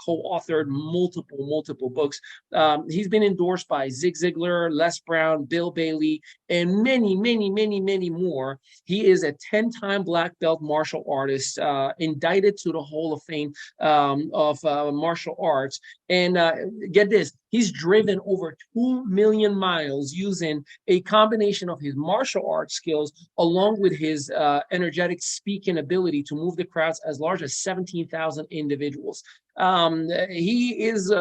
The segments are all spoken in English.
co-authored multiple books. He's been endorsed by Zig Ziglar, Les Brown, Bill Bailey, and many more. He is a 10-time black belt martial artist, indicted to the Hall of Fame of martial arts. And get this, he's driven over 2 million miles using a combination of his martial arts skills along with his energetic speaking ability to move the crowds as large as 17,000 individuals. He is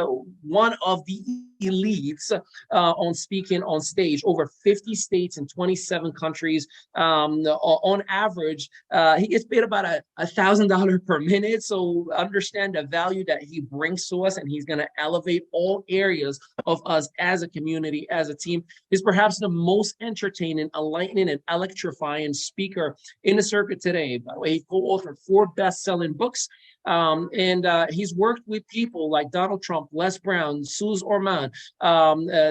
one of the elites on speaking on stage, over 50 states and 27 countries. On average, he gets paid about $1,000 per minute. So understand the value that he brings to us, and he's going to elevate all areas of us as a community, as a team. He's perhaps the most entertaining, enlightening, and electrifying speaker in the circuit today. By the way, he co-authored 4 best-selling books. And he's worked with people like Donald Trump, Les Brown, Suze Orman,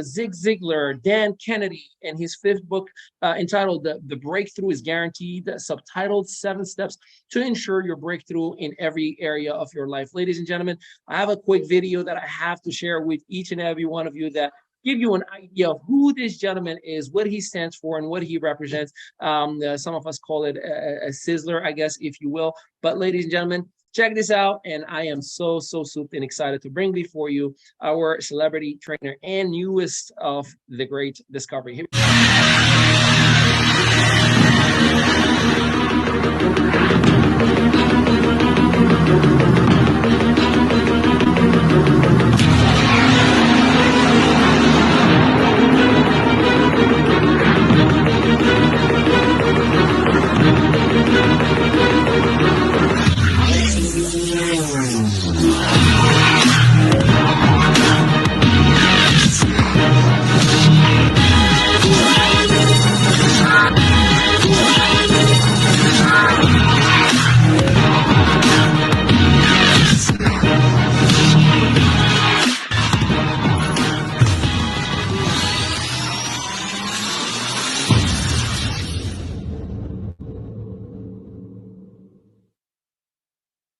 Zig Ziglar, Dan Kennedy, and his 5th book entitled The Breakthrough is Guaranteed, subtitled 7 Steps to Ensure Your Breakthrough in Every Area of Your Life. Ladies and gentlemen, I have a quick video that I have to share with each and every one of you that give you an idea of who this gentleman is, what he stands for, and what he represents. Some of us call it a sizzler, I guess, if you will. But ladies and gentlemen, check this out, and I am so souped and excited to bring before you our celebrity trainer and newest of the great discovery. Here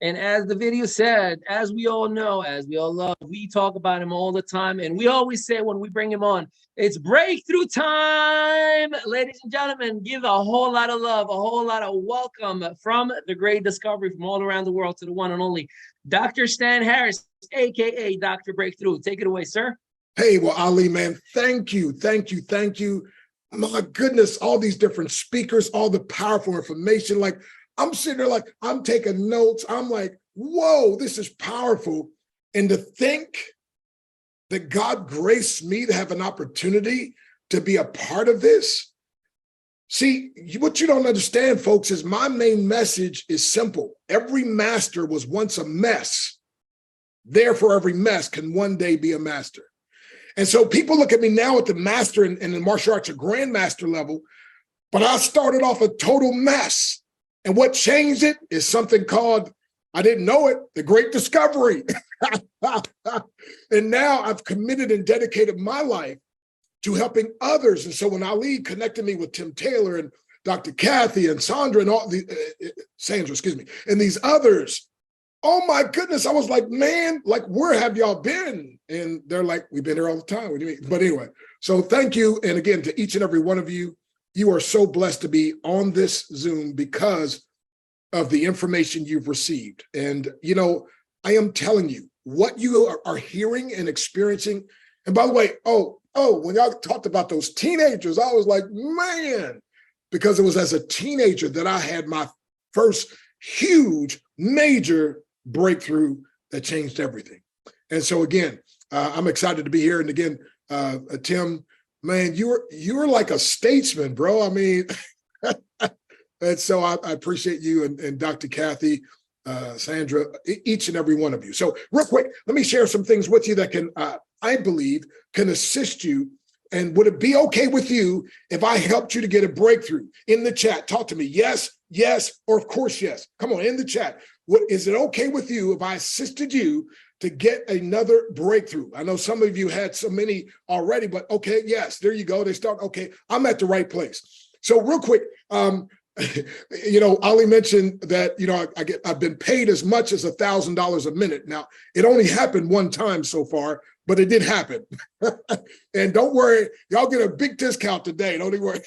And as the video said, as we all know, as we all love, we talk about him all the time. And we always say when we bring him on, it's breakthrough time. Ladies and gentlemen, give a whole lot of love, a whole lot of welcome from the great discovery from all around the world to the one and only Dr. Stan Harris, a.k.a. Dr. Breakthrough. Take it away, sir. Hey, well, Ali, man, thank you. My goodness, all these different speakers, all the powerful information. Like, I'm sitting there like, I'm taking notes. I'm like, whoa, this is powerful. And to think that God graced me to have an opportunity to be a part of this. See, what you don't understand, folks, is my main message is simple. Every master was once a mess. Therefore, every mess can one day be a master. And so people look at me now at the master and the martial arts or grandmaster level, but I started off a total mess. And what changed it is something called, I didn't know it, the great discovery. And now I've committed and dedicated my life to helping others. And so when Ali connected me with Tim Taylor and Dr. Kathy and Sandra and all the, Sandra, excuse me, and these others, oh my goodness, I was like, man, like, where have y'all been? And they're like, we've been here all the time. What do you mean? But anyway, so thank you. And again, to each and every one of you, you are so blessed to be on this Zoom because of the information you've received. And, you know, I am telling you what you are hearing and experiencing. And by the way, when y'all talked about those teenagers, I was like, man, because it was as a teenager that I had my first huge, major breakthrough that changed everything. And so again, I'm excited to be here. And again, Tim, man, you're like a statesman, bro. I mean, and so I appreciate you and Dr. Kathy, Sandra, each and every one of you. So real quick, let me share some things with you that can, I believe, can assist you. And would it be okay with you if I helped you to get a breakthrough? In the chat, talk to me. Yes, yes, or of course, yes. Come on, in the chat. Is it okay with you if I assisted you to get another breakthrough? I know some of you had so many already, but okay, yes, there you go. They start, okay, I'm at the right place. So real quick, You know, Ali mentioned that, you know, I've been paid as much as $1,000 a minute. Now, it only happened one time so far, but it did happen. And don't worry, y'all get a big discount today. Don't even worry.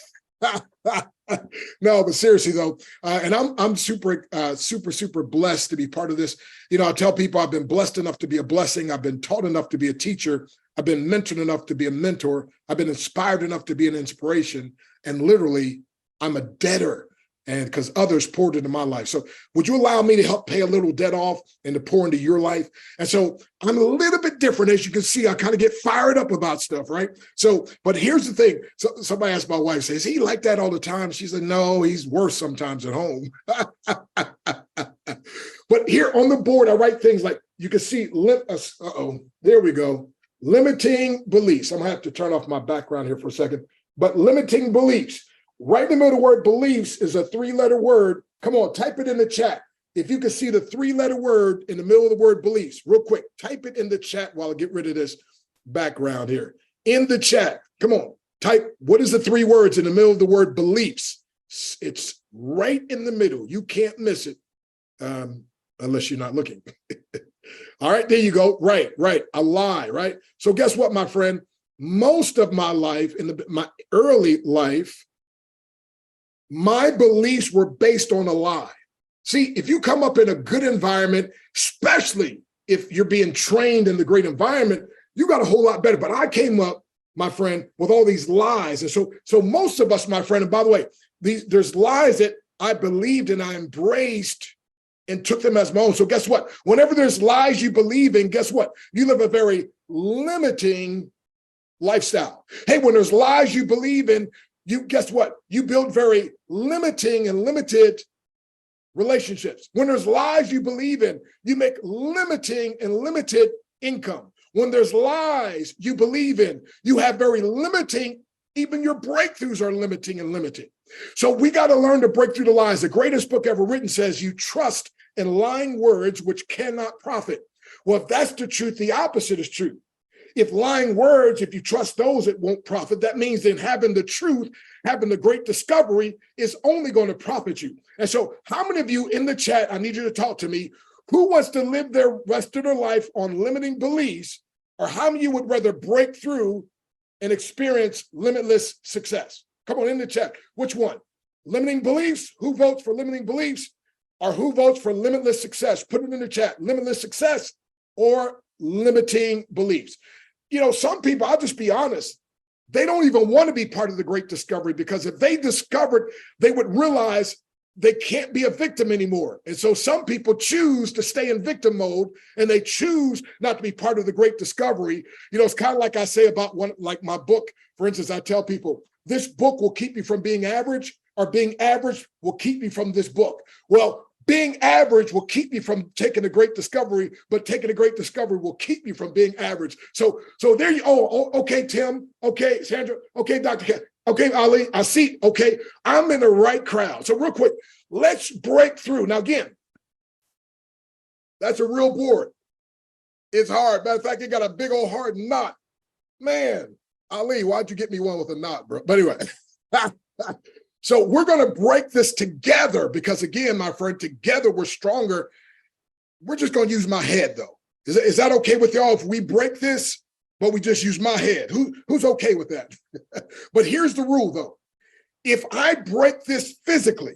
No, but seriously though, and I'm super blessed to be part of this. You know, I tell people I've been blessed enough to be a blessing. I've been taught enough to be a teacher. I've been mentored enough to be a mentor. I've been inspired enough to be an inspiration. And literally, I'm a debtor, and because others poured into my life. So would you allow me to help pay a little debt off and to pour into your life? And so I'm a little bit different. As you can see, I kind of get fired up about stuff, right? So, but here's the thing. So somebody asked my wife, says, he like that all the time? She said, no, he's worse sometimes at home. But here on the board, I write things like, you can see, there we go. Limiting beliefs. I'm gonna have to turn off my background here for a second, but limiting beliefs. Right in the middle of the word beliefs is a 3-letter word. Come on, type it in the chat. If you can see the 3-letter word in the middle of the word beliefs, real quick, type it in the chat while I get rid of this background here. In the chat, come on, type, what is the 3 words in the middle of the word beliefs? It's right in the middle. You can't miss it unless you're not looking. All right, there you go. Right, a lie, right? So guess what, my friend? Most of my life, my early life, my beliefs were based on a lie. See, if you come up in a good environment, especially if you're being trained in the great environment, you got a whole lot better. But I came up, my friend, with all these lies. And so most of us, my friend, and by the way, there's lies that I believed and I embraced and took them as my own. So guess what? Whenever there's lies you believe in, guess what? You live a very limiting lifestyle. Hey, when there's lies you believe in, you guess what? You build very limiting and limited relationships. When there's lies you believe in, you make limiting and limited income. When there's lies you believe in, you have very limiting, even your breakthroughs are limiting and limited. So we got to learn to break through the lies. The greatest book ever written says you trust in lying words which cannot profit. Well, if that's the truth, the opposite is true. If lying words, if you trust those, it won't profit. That means then having the truth, having the great discovery is only going to profit you. And so how many of you in the chat, I need you to talk to me, who wants to live their rest of their life on limiting beliefs, or how many of you would rather break through and experience limitless success? Come on in the chat. Which one? Limiting beliefs? Who votes for limiting beliefs? Or who votes for limitless success? Put it in the chat. Limitless success or limiting beliefs. You know, some people, I'll just be honest, they don't even want to be part of the great discovery, because if they discovered, they would realize they can't be a victim anymore. And so some people choose to stay in victim mode, and they choose not to be part of the great discovery. You know, it's kind of like I say about one, like my book, for instance, I tell people, this book will keep you from being average, or being average will keep you from this book. Well, being average will keep you from taking a great discovery, but taking a great discovery will keep you from being average. So there you, okay, Tim, okay, Sandra, okay, Dr. Kat, okay, Ali, I see, okay, I'm in the right crowd. So real quick, let's break through. Now again, that's a real board. It's hard. Matter of fact, it got a big old hard knot. Man, Ali, why'd you get me one with a knot, bro? But anyway. So we're going to break this together, because again, my friend, together we're stronger. We're just going to use my head though. Is that okay with y'all if we break this, but we just use my head? Who's okay with that? But here's the rule though. If I break this physically,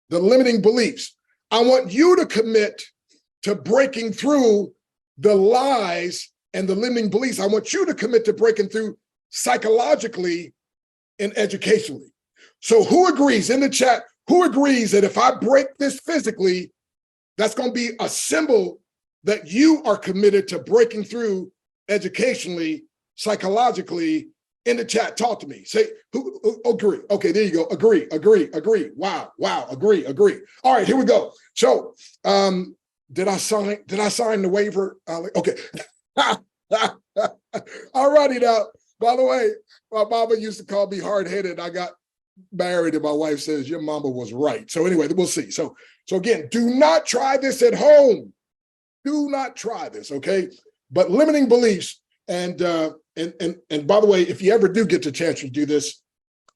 the limiting beliefs, I want you to commit to breaking through the lies and the limiting beliefs. I want you to commit to breaking through psychologically and educationally. So who agrees in the chat, who agrees that if I break this physically, that's going to be a symbol that you are committed to breaking through educationally, psychologically? In the chat, talk to me. Say, who agree? Okay, there you go. Agree. Wow, agree. All right, here we go. So did I sign the waiver? Okay. All righty now. By the way, my mama used to call me hard-headed. I got married and my wife says, your mama was right. So anyway, we'll see. So again, do not try this at home. Do not try this, okay? But limiting beliefs, and by the way, if you ever do get the chance to do this,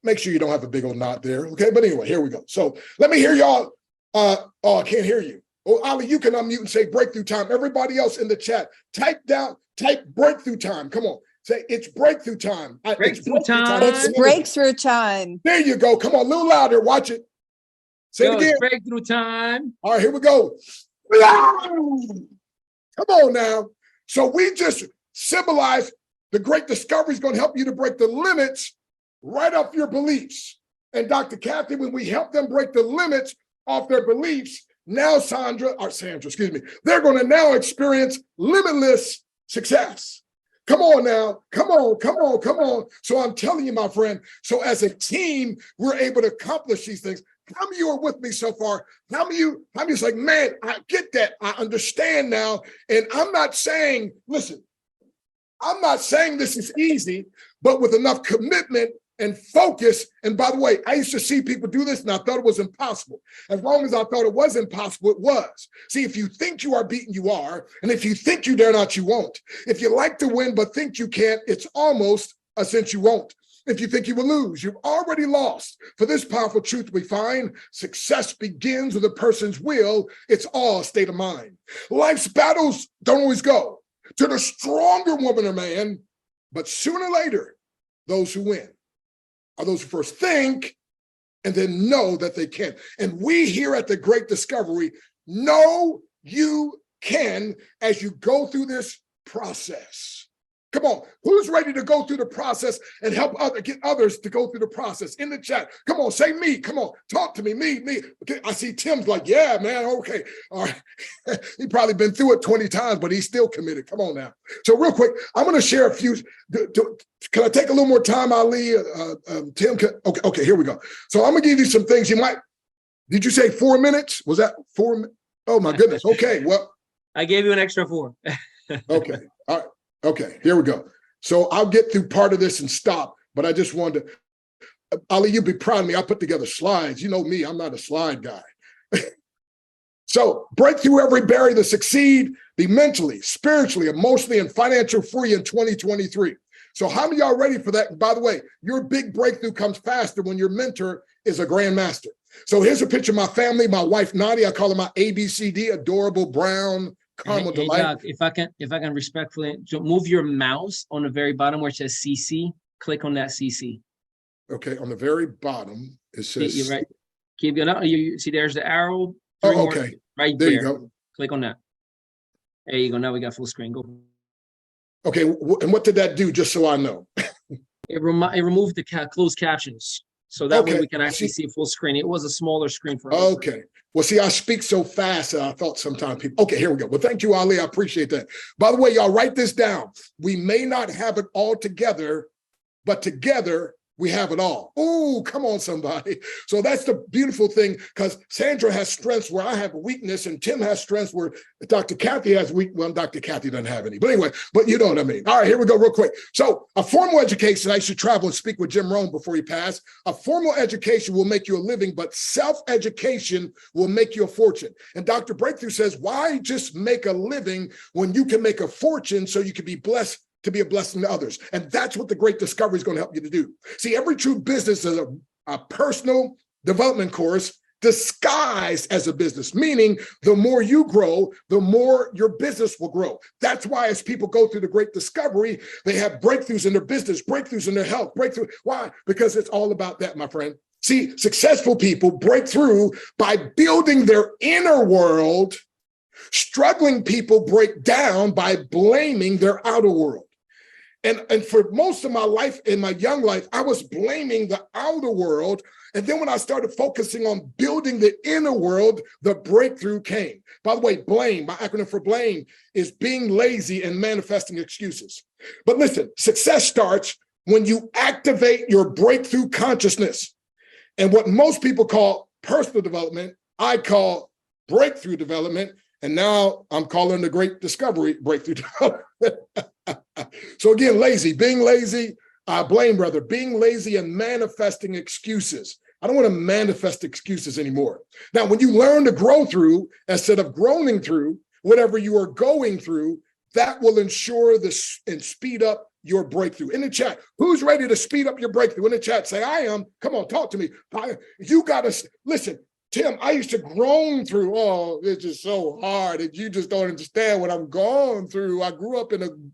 Make sure you don't have a big old knot there. Okay, but anyway, here we go. So let me hear y'all. Oh, I can't hear you. Oh, Ali, you can unmute and say breakthrough time. Everybody else in the chat, type breakthrough time. Come on. Say it's breakthrough time. Breakthrough time. It's breakthrough time. There you go. Come on, a little louder. Watch it. Say it again. It's breakthrough time. All right, here we go. Come on now. So we just symbolize the great discovery is going to help you to break the limits right off your beliefs. And Dr. Kathy, when we help them break the limits off their beliefs, now Sandra, excuse me, they're going to now experience limitless success. Come on now, come on, come on, come on. So I'm telling you, my friend, so as a team, we're able to accomplish these things. How many of you are with me so far? How many of you is like, man, I get that. I understand now. And I'm not saying, listen, I'm not saying this is easy, but with enough commitment and focus. And by the way, I used to see people do this and I thought it was impossible. As long as I thought it was impossible, it was. See, if you think you are beaten, you are. And if you think you dare not, you won't. If you like to win, but think you can't, it's almost a cinch you won't. If you think you will lose, you've already lost. For this powerful truth we find, success begins with a person's will. It's all a state of mind. Life's battles don't always go to the stronger woman or man, but sooner or later, those who win are those who first think and then know that they can. And we here at the Great Discovery know you can as you go through this process. Come on, who's ready to go through the process and help get others to go through the process? In the chat, come on, say me, come on, talk to me, me. Okay, I see Tim's like, yeah, man, okay. All right, he probably been through it 20 times, but he's still committed. Come on now. So real quick, I'm gonna share a few, can I take a little more time, Ali? Tim, okay, here we go. So I'm gonna give you some things you might, did you say 4 minutes? Was that 4 minutes? Oh my goodness, okay, well. I gave you an extra 4. Okay, all right. Okay, here we go. So I'll get through part of this and stop, but I just wanted to, Ali, you'll be proud of me. I put together slides. You know me, I'm not a slide guy. So break through every barrier to succeed, be mentally, spiritually, emotionally, and financially free in 2023. So how many of y'all ready for that? And by the way, your big breakthrough comes faster when your mentor is a grandmaster. So here's a picture of my family, my wife, Nadia, I call her my ABCD, adorable brown, caramel delight. Doc, if I can respectfully move your mouse on the very bottom where it says CC, click on that CC. Okay, on the very bottom it says. You're right. Keep going. You see, there's the arrow. Oh, okay. Right there. There You go. Click on that. There you go. Now we got full screen. Go. Okay, and what did that do? Just so I know. It removed the closed captions, so that way we can actually see full screen. It was a smaller screen for us. Okay. Well, see, I speak so fast that I thought sometimes people, okay, here we go. Well, thank you, Ali. I appreciate that. By the way, y'all write this down. We may not have it all together, but together we have it all. Oh, come on, somebody. So that's the beautiful thing, because Sandra has strengths where I have weakness, and Tim has strengths where Dr. Kathy has weak. Well, Dr. Kathy doesn't have any. But anyway, but you know what I mean. All right, here we go real quick. So a formal education, I used to travel and speak with Jim Rohn before he passed. A formal education will make you a living, but self-education will make you a fortune. And Dr. Breakthrough says, why just make a living when you can make a fortune so you can be blessed to be a blessing to others? And that's what the Great Discovery is going to help you to do. See, every true business is a personal development course disguised as a business, meaning the more you grow, the more your business will grow. That's why as people go through the Great Discovery, they have breakthroughs in their business, breakthroughs in their health, breakthrough. Why? Because it's all about that, my friend. See, successful people break through by building their inner world. Struggling people break down by blaming their outer world. And for most of my life, in my young life, I was blaming the outer world. And then when I started focusing on building the inner world, the breakthrough came. By the way, blame, my acronym for blame, is being lazy and manifesting excuses. But listen, success starts when you activate your breakthrough consciousness. And what most people call personal development, I call breakthrough development. And now I'm calling the Great Discovery breakthrough development. So again, being lazy, blame, brother, being lazy and manifesting excuses. I don't want to manifest excuses anymore. Now, when you learn to grow through instead of groaning through whatever you are going through, that will ensure this and speed up your breakthrough? In the chat, who's ready to speed up your breakthrough? In the chat, say, I am. Come on, talk to me. You got to, listen, Tim, I used to groan through, oh, it's just so hard, and you just don't understand what I'm going through. I grew up in the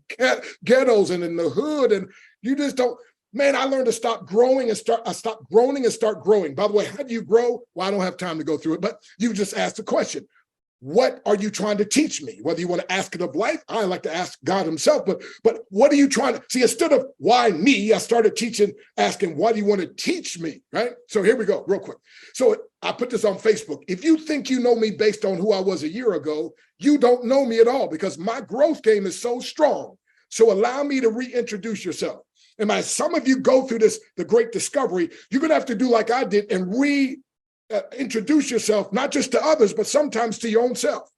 ghettos and in the hood, and you just don't. Man, I learned to stop growing and stop groaning and start growing. By the way, how do you grow? Well, I don't have time to go through it, but you just asked the question. What are you trying to teach me? Whether you want to ask it of life, I like to ask God himself, but what are you trying to see? Instead of why me, I started asking, why do you want to teach me? Right? So here we go, real quick. So I put this on Facebook. If you think you know me based on who I was a year ago, you don't know me at all, because my growth game is so strong. So allow me to reintroduce yourself. And as some of you go through the great discovery, you're going to have to do like I did and introduce yourself, not just to others, but sometimes to your own self.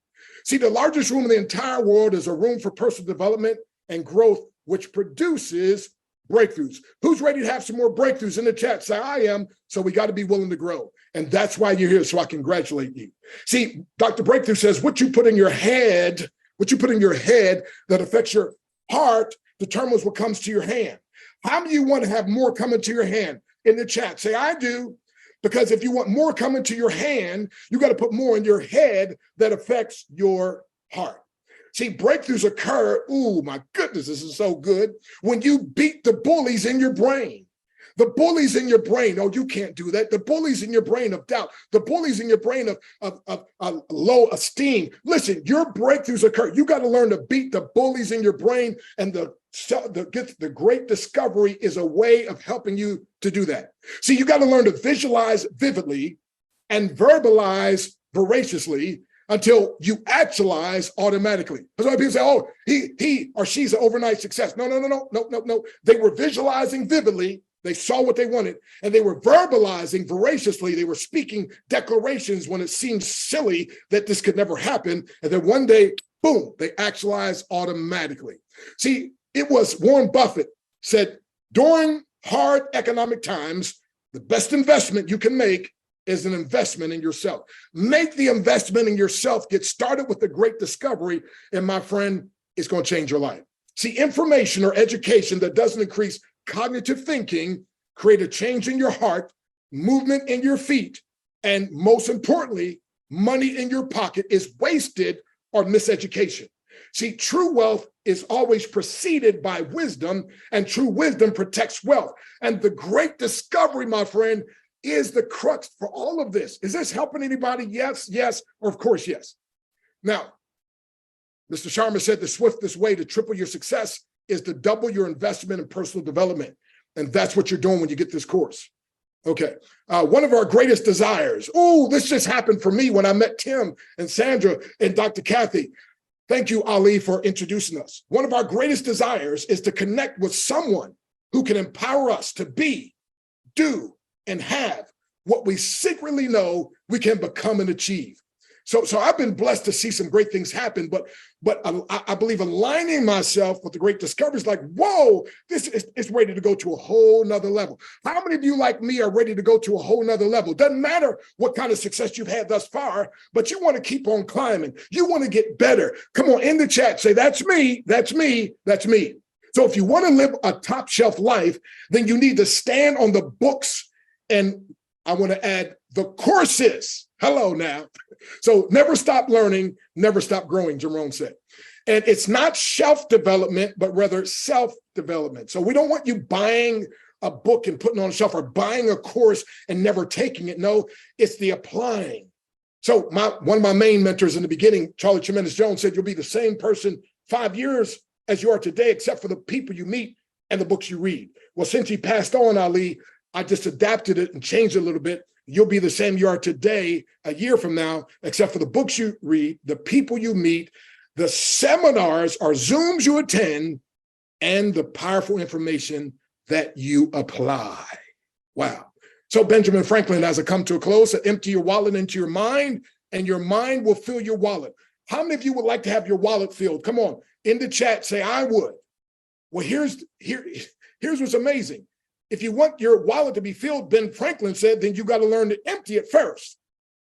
See, the largest room in the entire world is a room for personal development and growth, which produces breakthroughs. Who's ready to have some more breakthroughs? In the chat, say, I am. So we got to be willing to grow. And that's why you're here, so I congratulate you. See, Dr. Breakthrough says, what you put in your head that affects your heart determines what comes to your hand. How many of you want to have more coming to your hand? In the chat, say, I do. Because if you want more coming to your hand, you got to put more in your head that affects your heart. See, breakthroughs occur, ooh, my goodness, this is so good, when you beat the bullies in your brain. The bullies in your brain, oh, you can't do that. The bullies in your brain of doubt, the bullies in your brain of low esteem. Listen, your breakthroughs occur. You got to learn to beat the bullies in your brain, and the great discovery is a way of helping you to do that. See, you got to learn to visualize vividly and verbalize voraciously until you actualize automatically. That's why people say, oh, he or she's an overnight success. No. They were visualizing vividly. They saw what they wanted, and they were verbalizing voraciously. They were speaking declarations when it seemed silly that this could never happen. And then one day, boom, they actualized automatically. See, it was Warren Buffett said, during hard economic times, the best investment you can make is an investment in yourself. Make the investment in yourself. Get started with the great discovery, and my friend, it's going to change your life. See, information or education that doesn't increase cognitive thinking create a change in your heart, movement in your feet, and most importantly, money in your pocket is wasted on miseducation. See, true wealth is always preceded by wisdom, and true wisdom protects wealth. And the great discovery, my friend, is the crux for all of this. Is this helping anybody? Yes, or of course, yes. Now, Mr. Sharma said the swiftest way to triple your success is to double your investment in personal development. And that's what you're doing when you get this course. Okay. One of our greatest desires. Oh, this just happened for me when I met Tim and Sandra and Dr. Kathy. Thank you, Ali, for introducing us. One of our greatest desires is to connect with someone who can empower us to be, do, and have what we secretly know we can become and achieve. So I've been blessed to see some great things happen, but I believe aligning myself with the great discovery is like, whoa, this is ready to go to a whole nother level. How many of you like me are ready to go to a whole nother level? Doesn't matter what kind of success you've had thus far, but you want to keep on climbing. You want to get better. Come on, in the chat, say, that's me, that's me, that's me. So if you want to live a top shelf life, then you need to stand on the books, and I want to add the courses. Hello now. So never stop learning, never stop growing, Jerome said. And it's not shelf development, but rather self-development. So we don't want you buying a book and putting it on a shelf, or buying a course and never taking it. No, it's the applying. So one of my main mentors in the beginning, Charlie Tremendous Jones, said you'll be the same person 5 years as you are today, except for the people you meet and the books you read. Well, since he passed on, Ali, I just adapted it and changed it a little bit. You'll be the same you are today, a year from now, except for the books you read, the people you meet, the seminars or Zooms you attend, and the powerful information that you apply. Wow. So Benjamin Franklin, as I come to a close, said, empty your wallet into your mind, and your mind will fill your wallet. How many of you would like to have your wallet filled? Come on, in the chat, say, I would. Well, here's what's amazing. If you want your wallet to be filled, Ben Franklin said, then you got to learn to empty it first.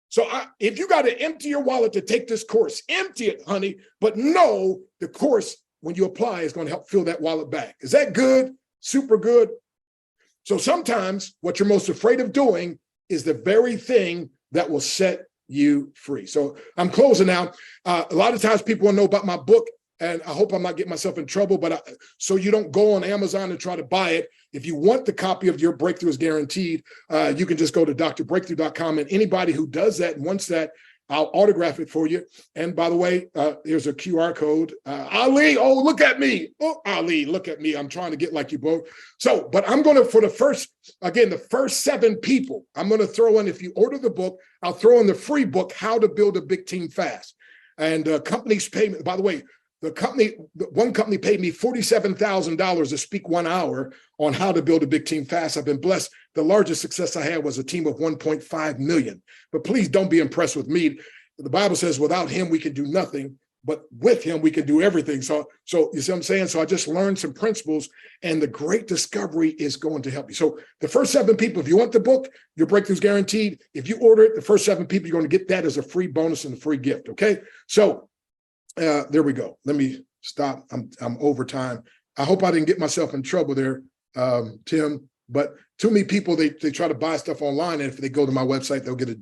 So if you got to empty your wallet to take this course, empty it, honey, but know the course when you apply is going to help fill that wallet back. Is that good? Super good. So sometimes what you're most afraid of doing is the very thing that will set you free. So I'm closing now. A lot of times people want to know about my book, and I hope I'm not getting myself in trouble, but so you don't go on Amazon and try to buy it. If you want the copy of Your Breakthrough is Guaranteed, you can just go to drbreakthrough.com, and anybody who does that and wants that, I'll autograph it for you. And by the way, here's a QR code. Ali, oh, look at me. Oh, Ali, look at me. I'm trying to get like you both. So, but I'm going to, for the first 7 people, I'm going to throw in, if you order the book, I'll throw in the free book, How to Build a Big Team Fast. And companies pay me, by the way, one company paid me $47,000 to speak 1 hour on how to build a big team fast. I've been blessed. The largest success I had was a team of 1.5 million. But please don't be impressed with me. The Bible says without him, we can do nothing, but with him, we can do everything. So you see what I'm saying? So I just learned some principles, and the great discovery is going to help you. So the first 7 people, if you want the book, Your Breakthrough is Guaranteed. If you order it, the first 7 people, you're going to get that as a free bonus and a free gift. Okay. So there we go. Let me stop. I'm over time. I hope I didn't get myself in trouble there, Tim, but too many people, they try to buy stuff online, and if they go to my website, they'll get it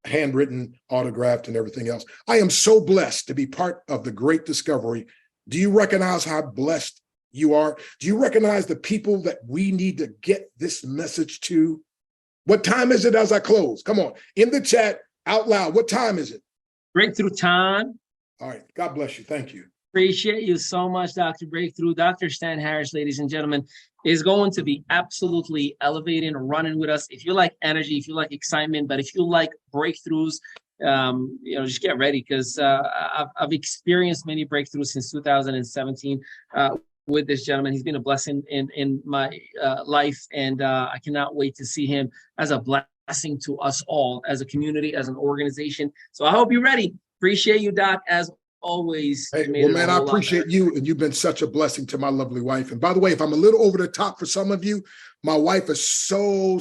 handwritten, autographed, and everything else. I am so blessed to be part of the great discovery. Do you recognize how blessed you are? Do you recognize the people that we need to get this message to? What time is it as I close? Come on, in the chat, out loud. What time is it? Breakthrough time. All right. God bless you. Thank you. Appreciate you so much, Dr. Breakthrough. Dr. Stan Harris, ladies and gentlemen, is going to be absolutely elevating, running with us. If you like energy, if you like excitement, but if you like breakthroughs, just get ready, because I've experienced many breakthroughs since 2017 with this gentleman. He's been a blessing in my life, and I cannot wait to see him as a blessing to us all, as a community, as an organization. So I hope you're ready. Appreciate you, Doc, as always. Hey, well, man, I appreciate you, and you've been such a blessing to my lovely wife. And by the way, if I'm a little over the top for some of you, my wife is so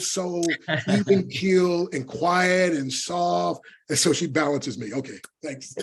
even keel and quiet and soft, and so she balances me. Okay, thanks.